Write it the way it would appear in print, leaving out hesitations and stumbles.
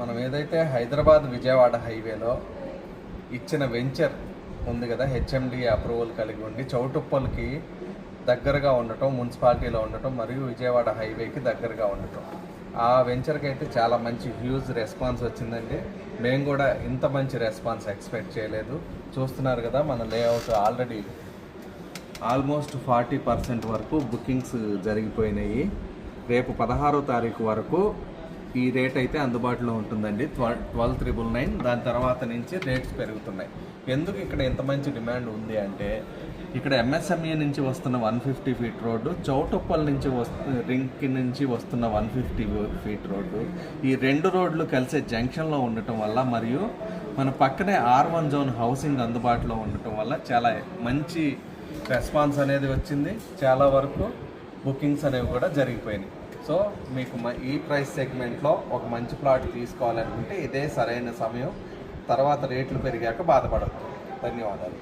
మనం ఏదైతే హైదరాబాద్ విజయవాడ హైవేలో ఇచ్చిన వెంచర్ ఉంది కదా, హెచ్ఎండి అప్రూవల్ కలిగి ఉండి చౌటుప్పల్కి దగ్గరగా ఉండటం, మున్సిపాలిటీలో ఉండటం మరియు విజయవాడ హైవేకి దగ్గరగా ఉండటం, ఆ వెంచర్కి అయితే చాలా మంచి హ్యూజ్ రెస్పాన్స్ వచ్చిందండి. మేము కూడా ఇంత మంచి రెస్పాన్స్ ఎక్స్పెక్ట్ చేయలేదు. చూస్తున్నారు కదా, మన లేఅవుట్ ఆల్రెడీ ఆల్మోస్ట్ 40% వరకు బుకింగ్స్ జరిగిపోయినాయి. రేపు 16వ తారీఖు వరకు ఈ రేట్ అయితే అందుబాటులో ఉంటుందండి, 12,999. దాని తర్వాత నుంచి రేట్స్ పెరుగుతున్నాయి. ఎందుకు ఇక్కడ ఎంత మంచి డిమాండ్ ఉంది అంటే, ఇక్కడ ఎంఎస్ఎంఈ నుంచి వస్తున్న 150 ఫీట్ రోడ్డు, చౌటుప్పల్ నుంచి రింగ్ నుంచి వస్తున్న 150 ఫీట్ రోడ్డు, ఈ రెండు రోడ్లు కలిసే జంక్షన్లో ఉండటం వల్ల మరియు మన పక్కనే R1 జోన్ హౌసింగ్ అందుబాటులో ఉండటం వల్ల చాలా మంచి రెస్పాన్స్ అనేది వచ్చింది. చాలా వరకు బుకింగ్స్ అనేవి కూడా జరిగిపోయినాయి. సో మీకు ఈ ప్రైస్ సెగ్మెంట్లో ఒక మంచి ప్లాట్ తీసుకోవాలనుకుంటే ఇదే సరైన సమయం. తర్వాత రేట్లు పెరిగాక బాధపడద్దు. ధన్యవాదాలు.